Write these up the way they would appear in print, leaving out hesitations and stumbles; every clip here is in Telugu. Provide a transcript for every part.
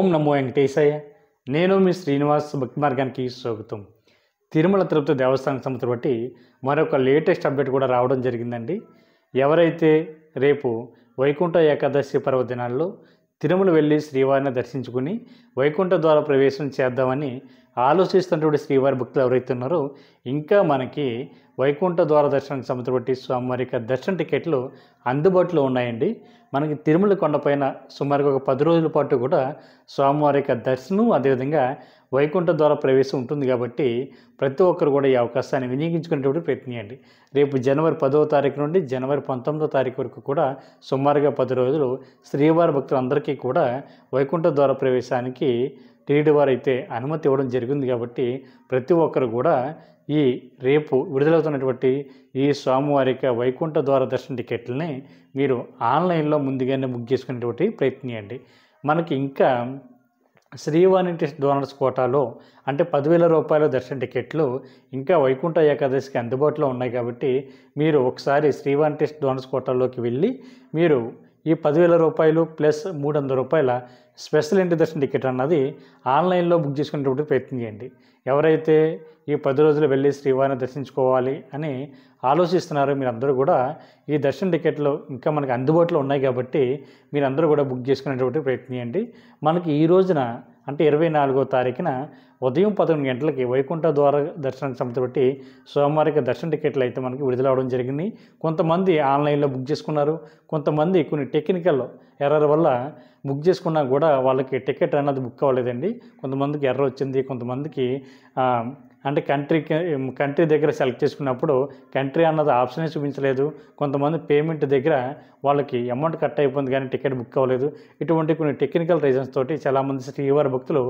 ఓం నమో వెంకటేశాయ. నేను మీ శ్రీనివాస్. భక్తి మార్గానికి స్వాగతం. తిరుమల తిరుపతి దేవస్థానం సంస్థ బట్టి మరొక లేటెస్ట్ అప్డేట్ కూడా రావడం జరిగిందండి. ఎవరైతే రేపు వైకుంఠ ఏకాదశి పర్వదినాల్లో తిరుమల వెళ్ళి శ్రీవారిని దర్శించుకుని వైకుంఠ ద్వార ప్రవేశం చేద్దామని ఆలోచిస్తున్నటువంటి శ్రీవారి భక్తులు ఎవరైతే ఉన్నారో ఇంకా మనకి వైకుంఠ ద్వార దర్శనానికి సంబంధించి బట్టి స్వామివారి యొక్క దర్శన టికెట్లు అందుబాటులో ఉన్నాయండి. మనకి తిరుమల కొండపైన సుమారుగా ఒక 10 రోజుల పాటు కూడా స్వామివారి యొక్క దర్శనం అదేవిధంగా వైకుంఠ ద్వార ప్రవేశం ఉంటుంది కాబట్టి ప్రతి ఒక్కరు కూడా ఈ అవకాశాన్ని వినియోగించుకునేటువంటి ప్రయత్నించండి. రేపు జనవరి 10వ తారీఖు నుండి జనవరి 19వ తారీఖు వరకు కూడా సుమారుగా 10 రోజులు శ్రీవారి భక్తులందరికీ కూడా వైకుంఠ ద్వార ప్రవేశానికి టీటీడీ వారు అయితే అనుమతి ఇవ్వడం జరిగింది కాబట్టి ప్రతి ఒక్కరు కూడా ఈ రేపు విడుదలవుతున్నటువంటి ఈ స్వామివారి యొక్క వైకుంఠ ద్వార దర్శన టికెట్లని మీరు ఆన్లైన్లో ముందుగానే బుక్ చేసుకునేటువంటి ప్రయత్నించండి. మనకి ఇంకా శ్రీవాణి టెస్ట్ డోనర్స్ కోటాలో అంటే 10,000 రూపాయల దర్శన టికెట్లు ఇంకా వైకుంఠ ఏకాదశికి అందుబాటులో ఉన్నాయి కాబట్టి మీరు ఒకసారి శ్రీవాణి టెస్ట్ డోనర్స్ కోటాలోకి వెళ్ళి మీరు ఈ 10,000 రూపాయలు ప్లస్ 300 రూపాయల స్పెషల్ ఎంట్రీ దర్శన టికెట్ అన్నది ఆన్లైన్లో బుక్ చేసుకునేటువంటి ప్రయత్నం చేయండి. ఎవరైతే ఈ 10 రోజులు వెళ్ళి శ్రీవారిని దర్శించుకోవాలి అని ఆలోచిస్తున్నారో మీరందరూ కూడా ఈ దర్శన టికెట్లు ఇంకా మనకి అందుబాటులో ఉన్నాయి కాబట్టి మీరందరూ కూడా బుక్ చేసుకునేటువంటి ప్రయత్నం చేయండి. మనకి ఈ రోజున అంటే 24వ తారీఖున ఉదయం 11 గంటలకి వైకుంఠ ద్వార దర్శనానికి సంబంధించి బట్టి సోమవారికి దర్శన టికెట్లు అయితే మనకి విడుదల అవడం జరిగింది. కొంతమంది ఆన్లైన్లో బుక్ చేసుకున్నారు, కొంతమంది కొన్ని టెక్నికల్ ఎర్రర్ వల్ల బుక్ చేసుకున్నా కూడా వాళ్ళకి టికెట్ అన్నది బుక్ అవ్వలేదండి. కొంతమందికి ఎర్రర్ వచ్చింది, కొంతమందికి అంటే కంట్రీ దగ్గర సెలెక్ట్ చేసుకున్నప్పుడు కంట్రీ అన్నది ఆప్షనే చూపించలేదు, కొంతమంది పేమెంట్ దగ్గర వాళ్ళకి అమౌంట్ కట్ అయిపోయింది కానీ టికెట్ బుక్ అవ్వలేదు. ఇటువంటి కొన్ని టెక్నికల్ రీజన్స్ తోటి చాలామంది శ్రీవారి భక్తులు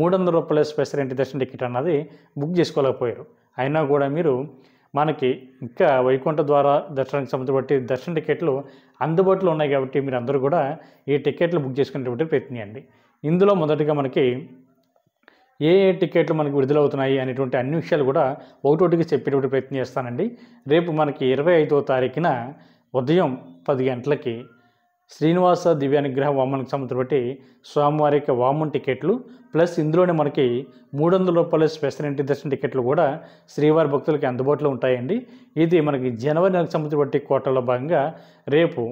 300 రూపాయల స్పెషల్ ఎంట్రీ దర్శన టికెట్ అన్నది బుక్ చేసుకోలేకపోయారు. అయినా కూడా మీరు మనకి ఇంకా వైకుంఠ ద్వార దర్శనానికి సంబంధించి బట్టి దర్శన టికెట్లు అందుబాటులో ఉన్నాయి కాబట్టి మీరు అందరూ కూడా ఈ టికెట్లు బుక్ చేసుకునేటువంటి ప్రయత్నించండి. ఇందులో మొదటిగా మనకి ఏ టికెట్లు మనకి విడుదలవుతున్నాయి అనేటువంటి అన్ని విషయాలు కూడా ఒకటోటికి చెప్పేటువంటి ప్రయత్నం చేస్తానండి. రేపు మనకి 25వ తారీఖున ఉదయం 10 గంటలకి శ్రీనివాస దివ్యానుగ్రహ వామనకు సంబంధించి బట్టి స్వామివారి యొక్క వామన్ టికెట్లు ప్లస్ ఇందులోనే మనకి 300 రూపాయల స్పెషల్ ఎంట్రీ దర్శన టికెట్లు కూడా శ్రీవారి భక్తులకి అందుబాటులో ఉంటాయండి. ఇది మనకి జనవరి నెలకు సంబంధించి బట్టి కోటాలో భాగంగా రేపు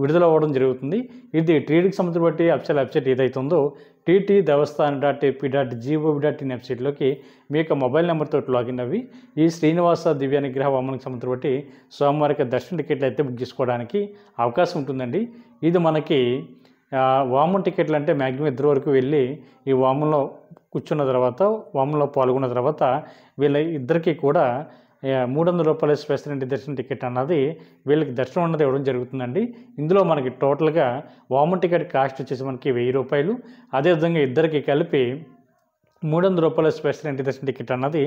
విడుదల అవ్వడం జరుగుతుంది. ఇది టీటీడీకి సంబంధించి బట్టి వెబ్సైట్ ఏదైతే ఉందో టీటీ దేవస్థానం.ap.gov.in వెబ్సైట్లోకి మీ యొక్క మొబైల్ నెంబర్తో లాగిన్ అవ్వి ఈ శ్రీనివాస దివ్యానుగ్రహ వామనకు సంబంధించి బట్టి సోమవారికి దర్శన టికెట్లు అయితే బుక్ చేసుకోవడానికి అవకాశం ఉంటుందండి. ఇది మనకి వామన్ టికెట్లు అంటే మ్యాక్సిమం 2 వరకు వెళ్ళి ఈ వామన్లో కూర్చున్న తర్వాత వామన్లో పాల్గొన్న తర్వాత వీళ్ళ ఇద్దరికీ కూడా 300 రూపాయల స్పెషల్ ఎంట్రీ దర్శన టికెట్ అన్నది వీళ్ళకి దర్శనం అన్నది ఇవ్వడం జరుగుతుందండి. ఇందులో మనకి టోటల్గా వామన్ టికెట్ కాస్ట్ వచ్చేసి మనకి 1000 రూపాయలు, అదేవిధంగా ఇద్దరికి కలిపి 300 రూపాయల స్పెషల్ ఎంట్రీ దర్శన టికెట్ అన్నది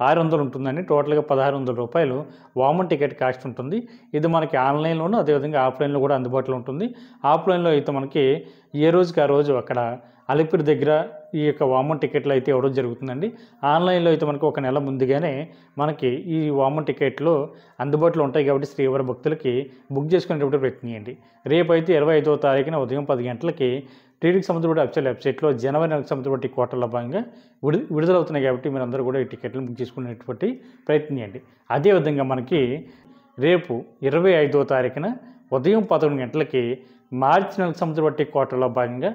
600 ఉంటుందండి. టోటల్గా 1600 రూపాయలు వామన్ టికెట్ కాస్ట్ ఉంటుంది. ఇది మనకి ఆన్లైన్లోనూ అదేవిధంగా ఆఫ్లైన్లో కూడా అందుబాటులో ఉంటుంది. ఆఫ్లైన్లో అయితే మనకి ఏ రోజుకి ఆ రోజు అక్కడ అలిపిరి దగ్గర ఈ యొక్క వామన్ టికెట్లు అయితే ఇవ్వడం జరుగుతుందండి. ఆన్లైన్లో అయితే మనకు ఒక నెల ముందుగానే మనకి ఈ వామన్ టికెట్లు అందుబాటులో ఉంటాయి కాబట్టి శ్రీవారి భక్తులకి బుక్ చేసుకునేటువంటి ప్రయత్నం చేయండి. రేపు అయితే 25వ తారీఖున ఉదయం 10 గంటలకి టీటీడీకి సంబంధించిన వెబ్సైట్లో జనవరి నెలకు సంబంధించిన కోటాల భాగంగా విడుదలవుతున్నాయి కాబట్టి మీరు అందరూ కూడా ఈ టికెట్లను బుక్ చేసుకునేటువంటి ప్రయత్నం చేయండి. అదేవిధంగా మనకి రేపు 25వ తారీఖున ఉదయం 11 గంటలకి మార్చి నెలకు సంబంధించిన కోటాల భాగంగా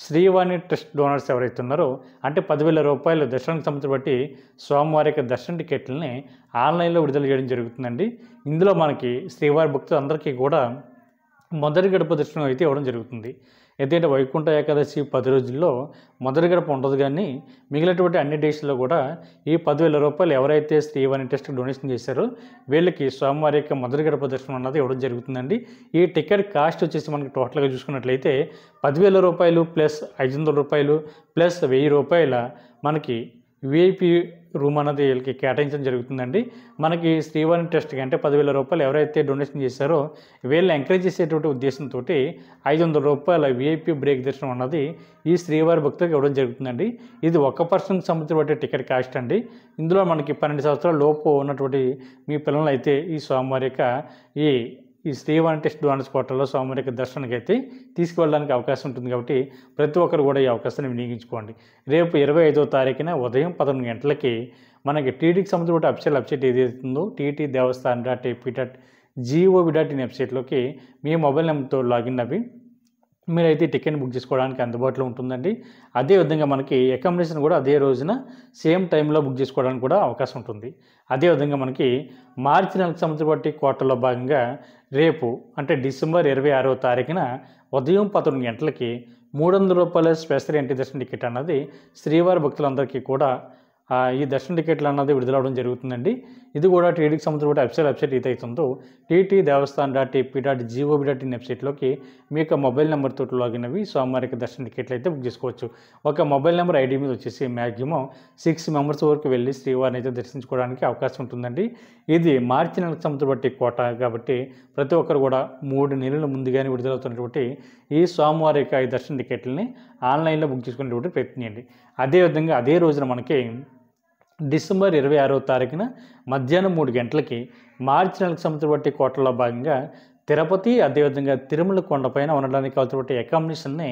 శ్రీవాణి ట్రస్ట్ డోనర్స్ ఎవరైతే ఉన్నారో అంటే 10,000 రూపాయల దర్శనానికి సంబంధించి బట్టి స్వామివారి యొక్క దర్శన టికెట్లని ఆన్లైన్లో విడుదల చేయడం జరుగుతుందండి. ఇందులో మనకి శ్రీవారి భక్తులందరికీ కూడా మొదటి గడప దర్శనం అయితే ఇవ్వడం జరుగుతుంది. ఎందుకంటే వైకుంఠ ఏకాదశి 10 రోజుల్లో మొదటి గడప ఉండదు, కానీ మిగిలినటువంటి అన్ని డేస్లో కూడా ఈ 10,000 రూపాయలు ఎవరైతే శ్రీవాణి టెస్ట్ డొనేషన్ చేశారో వీళ్ళకి స్వామివారి యొక్క మొదటి గడప దర్శనం అన్నది ఇవ్వడం జరుగుతుందండి. ఈ టికెట్ కాస్ట్ వచ్చేసి మనకి టోటల్గా చూసుకున్నట్లయితే 10,000 రూపాయలు ప్లస్ 500 రూపాయలు ప్లస్ 1000 రూపాయల మనకి విఐపి రూమ్ అన్నది వీళ్ళకి కేటాయించడం జరుగుతుందండి. మనకి శ్రీవాణి ట్రస్ట్కి అంటే 10,000 రూపాయలు ఎవరైతే డొనేషన్ చేశారో వీళ్ళని ఎంకరేజ్ చేసేటువంటి ఉద్దేశంతో 500 రూపాయల విఐపి బ్రేక్ దర్శనం అన్నది ఈ శ్రీవారి భక్తులకు ఇవ్వడం జరుగుతుందండి. ఇది ఒక పర్సన్కి సంబంధించిన టికెట్ కాస్ట్ అండి. ఇందులో మనకి 12 సంవత్సరాల లోపు ఉన్నటువంటి మీ పిల్లలు అయితే ఈ స్వామివారి యొక్క ఈ ఈ శ్రీవారి టెస్ట్ అడ్వాన్స్ పోర్టల్లో స్వామివారి యొక్క దర్శనానికి అయితే తీసుకువెళ్ళడానికి అవకాశం ఉంటుంది కాబట్టి ప్రతి ఒక్కరు కూడా ఈ అవకాశాన్ని వినియోగించుకోండి. రేపు 25వ తారీఖున ఉదయం 11 గంటలకి మనకి టీటీకి సంబంధించిన అఫీషియల్ వెబ్సైట్ ఏదైతుందో ttdevaస్థాన్.ap.gov.in వెబ్సైట్లోకి మీ మొబైల్ నెంబర్తో లాగిన్ అవి మీరైతే టికెట్ బుక్ చేసుకోవడానికి అందుబాటులో ఉంటుందండి. అదేవిధంగా మనకి అకామిడేషన్ కూడా అదే రోజున సేమ్ టైంలో బుక్ చేసుకోవడానికి కూడా అవకాశం ఉంటుంది. అదేవిధంగా మనకి మార్చి నెలకు సంబంధించిన కోటలో భాగంగా రేపు అంటే డిసెంబర్ 26వ తారీఖున ఉదయం 11 గంటలకి ₹300 స్పెషల్ ఎంట్రీ దర్శన టికెట్ అన్నది శ్రీవారి భక్తులందరికీ కూడా ఈ దర్శన టికెట్లు అన్నది విడుదలవడం జరుగుతుందండి. ఇది కూడా టీటీకి సంబంధించిన అఫీషియల్ వెబ్సైట్ ఏదైతుందో ttdevaస్థాన్.ap.gov.in వెబ్సైట్లోకి మీ యొక్క మొబైల్ నెంబర్తో లాగిన్ అవి స్వామివారికి దర్శన టికెట్లు అయితే బుక్ చేసుకోవచ్చు. ఒక మొబైల్ నెంబర్ ఐడి మీద వచ్చేసి మ్యాక్సిమం 6 మెంబర్స్ వరకు వెళ్ళి శ్రీవారిని అయితే దర్శించుకోవడానికి అవకాశం ఉంటుందండి. ఇది మార్చి నెలకు సంబంధించిన కోట కాబట్టి ప్రతి ఒక్కరు కూడా 3 నెలల ముందుగానే విడుదలవుతున్నటువంటి ఈ స్వామివారి యొక్క ఈ దర్శన టికెట్లని ఆన్లైన్లో బుక్ చేసుకునేటువంటి ప్రయత్నం చేయండి. అదేవిధంగా అదే రోజున మనకి డిసెంబర్ 26వ తారీఖున మధ్యాహ్నం 3 గంటలకి మార్చి నెలకు సంబంధించిన కోటలో భాగంగా తిరుపతి అదేవిధంగా తిరుమల కొండపైన ఉండడానికి కావాల్సినటువంటి అకామిడేషన్ని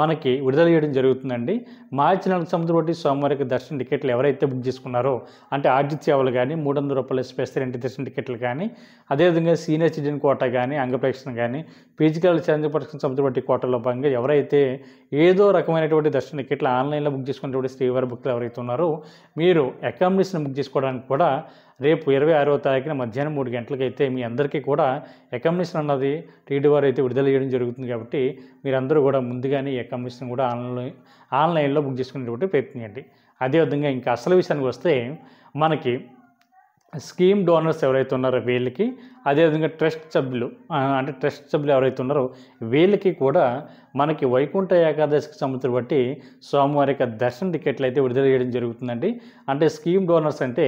మనకి విడుదల చేయడం జరుగుతుందండి. మార్చి నెలకు సంబంధించిన స్వామివారికి దర్శన టికెట్లు ఎవరైతే బుక్ చేసుకున్నారో అంటే ఆర్జిత్ సేవలు కానీ ₹300 స్పెషల్ ఎంట్రీ దర్శన టికెట్లు కానీ అదేవిధంగా సీనియర్ సిటిజన్ కోట కానీ అంగప్రేక్షణ కానీ ఫిజికల్ ఛాలెంజ్ పర్సన్ సంబంధించిన కోటలో భాగంగా ఎవరైతే ఏదో రకమైనటువంటి దర్శన టికెట్లు ఆన్లైన్లో బుక్ చేసుకునేటువంటి శ్రీవారి భక్తులు ఎవరైతే ఉన్నారో మీరు అకామిడేషన్ బుక్ చేసుకోవడానికి కూడా రేపు 26వ తారీఖున మధ్యాహ్నం 3 గంటలకి అయితే మీ అందరికీ కూడా అకామిడేషన్ అన్నది టీడీ వారు అయితే విడుదల చేయడం జరుగుతుంది కాబట్టి మీరందరూ కూడా ముందుగానే ఈ అకామిడేషన్ కూడా ఆన్లైన్లో బుక్ చేసుకునేటువంటి ప్రయత్నం చేయండి. అదేవిధంగా ఇంకా అసలు విషయానికి వస్తే మనకి స్కీమ్ డోనర్స్ ఎవరైతే ఉన్నారో వీళ్ళకి అదేవిధంగా ట్రస్ట్ సభ్యులు ఎవరైతే ఉన్నారో వీళ్ళకి కూడా మనకి వైకుంఠ ఏకాదశికి సంబంధించిన బట్టి స్వామివారి యొక్క దర్శన టికెట్లు అయితే విడుదల చేయడం జరుగుతుందండి. అంటే స్కీమ్ డోనర్స్ అంటే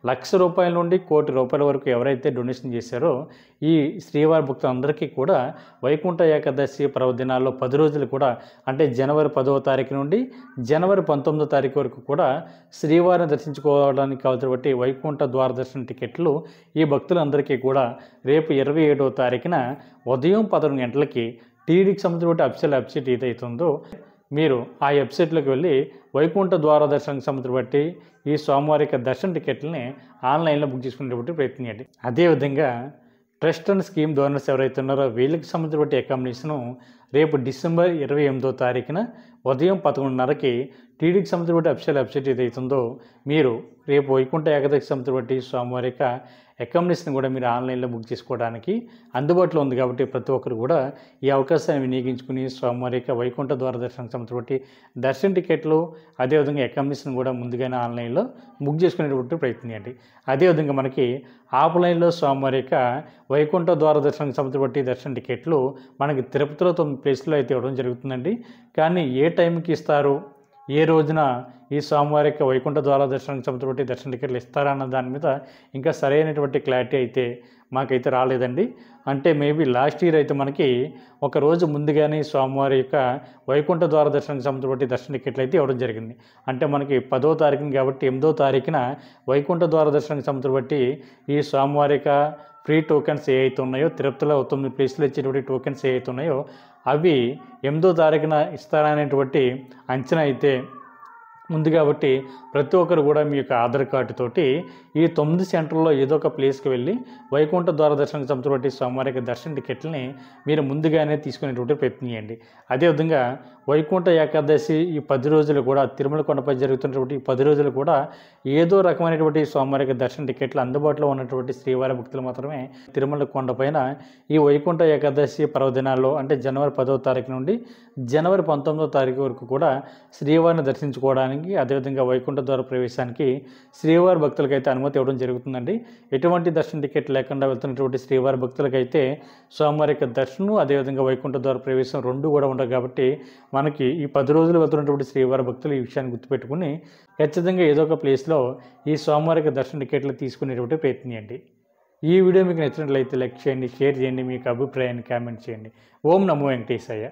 ₹1,00,000 నుండి ₹1,00,00,000 వరకు ఎవరైతే డొనేషన్ చేశారో ఈ శ్రీవారి భక్తులందరికీ కూడా వైకుంఠ ఏకాదశి పర్వదినాల్లో 10 రోజులు కూడా అంటే జనవరి 10వ తారీఖు నుండి జనవరి 19వ తారీఖు వరకు కూడా శ్రీవారిని దర్శించుకోవడానికి కావాల్సిన వైకుంఠ ద్వార దర్శన టికెట్లు ఈ భక్తులందరికీ కూడా రేపు 27వ తారీఖున ఉదయం 11 గంటలకి టీడీకి సంబంధించిన అఫీషియల్ వెబ్సైట్ ఏదైతుందో మీరు ఆ వెబ్సైట్లోకి వెళ్ళి వైకుంఠ ద్వార దర్శనానికి సంబంధించిన ఈ స్వామివారి యొక్క దర్శన టికెట్లని ఆన్లైన్లో బుక్ చేసుకునేటువంటి ప్రయత్నం చేయండి. అదేవిధంగా ట్రస్ట్ అండ్ స్కీమ్ డోనర్స్ ఎవరైతే ఉన్నారో వీళ్ళకి సంబంధించిన అకామిడేషను రేపు డిసెంబర్ 28వ తారీఖున ఉదయం 11:30కి టీడీకి సంబంధించిన అఫీషియల్ వెబ్సైట్ ఏదైతుందో మీరు రేపు వైకుంఠ ఏకాదశికి సంబంధించిన స్వామివారి యొక్క అకామిడేషన్ కూడా మీరు ఆన్లైన్లో బుక్ చేసుకోవడానికి అందుబాటులో ఉంది కాబట్టి ప్రతి ఒక్కరు కూడా ఈ అవకాశాన్ని వినియోగించుకుని స్వామివారి యొక్క వైకుంఠ ద్వార దర్శనానికి సంబంధించిన దర్శన టికెట్లు అదేవిధంగా అకామిడేషన్ కూడా ముందుగానే ఆన్లైన్లో బుక్ చేసుకునేటువంటి ప్రయత్నం చేయండి. అదేవిధంగా మనకి ఆఫ్లైన్లో స్వామివారి యొక్క వైకుంఠ ద్వార దర్శనానికి సంబంధించిన దర్శన టికెట్లు మనకి తిరుపతిలో 9 ప్లేస్లో అయితే ఇవ్వడం జరుగుతుందండి. కానీ ఏ టైంకి ఇస్తారు ఏ రోజున ఈ స్వామివారి యొక్క వైకుంఠ ద్వార దర్శనానికి సంబంధించిన దర్శన టికెట్లు ఇస్తారన్న దాని మీద ఇంకా సరైనటువంటి క్లారిటీ అయితే మాకైతే రాలేదండి. అంటే మేబీ లాస్ట్ ఇయర్ అయితే మనకి ఒక రోజు ముందుగానే స్వామివారి యొక్క వైకుంఠ ద్వార దర్శనానికి సంబంధించిన దర్శన టికెట్లు అయితే ఇవ్వడం జరిగింది. అంటే మనకి 10వ తారీఖున కాబట్టి 8వ తారీఖున వైకుంఠ ద్వార దర్శనానికి సంబంధించిన ఈ స్వామివారి యొక్క ఫ్రీ టోకెన్స్ ఏ అయితే ఉన్నాయో తిరుపతిలో 9 ప్లేస్లో ఇచ్చేటువంటి టోకెన్స్ ఏ అయితే ఉన్నాయో అవి 8వ తారీఖున ఇస్తారనేటువంటి అంచనా అయితే ఉంది. కాబట్టి ప్రతి ఒక్కరు కూడా మీ యొక్క ఆధార్ కార్డు తోటి ఈ 9 సెంటర్లో ఏదో ఒక ప్లేస్కి వెళ్ళి వైకుంఠ ద్వార దర్శనానికి సంబంధించిన స్వామివారి యొక్క దర్శన టికెట్లని మీరు ముందుగానే తీసుకునేటువంటి ప్రయత్నం చేయండి. అదేవిధంగా వైకుంఠ ఏకాదశి ఈ 10 రోజులు కూడా తిరుమల కొండపై జరుగుతున్నటువంటి 10 రోజులు కూడా ఏదో రకమైనటువంటి స్వామివారి యొక్క దర్శన టికెట్లు అందుబాటులో ఉన్నటువంటి శ్రీవారి భక్తులు మాత్రమే తిరుమల కొండపైన ఈ వైకుంఠ ఏకాదశి పర్వదినాల్లో అంటే జనవరి 10వ తారీఖు నుండి జనవరి 19వ తారీఖు వరకు కూడా శ్రీవారిని దర్శించుకోవడానికి అదేవిధంగా వైకుంఠ ద్వార ప్రవేశానికి శ్రీవారి భక్తులకైతే అనుమతి ఇవ్వడం జరుగుతుందండి. ఎటువంటి దర్శన టికెట్ లేకుండా వెళ్తున్నటువంటి శ్రీవారి భక్తులకైతే స్వామివారి యొక్క దర్శనం అదేవిధంగా వైకుంఠ ద్వార ప్రవేశం 2 కూడా ఉండవు. కాబట్టి మనకి ఈ 10 రోజులు వెళ్తున్నటువంటి శ్రీవారి భక్తులు ఈ విషయాన్ని గుర్తుపెట్టుకుని ఖచ్చితంగా ఏదో ఒక ప్లేస్లో ఈ స్వామివారి యొక్క దర్శన టికెట్లు తీసుకునేటువంటి ప్రయత్నం చేయండి. ఈ వీడియో మీకు నచ్చినట్లయితే లైక్ చేయండి, షేర్ చేయండి, మీకు అభిప్రాయాన్ని కామెంట్ చేయండి. ఓం నమో వెంకటేశాయ.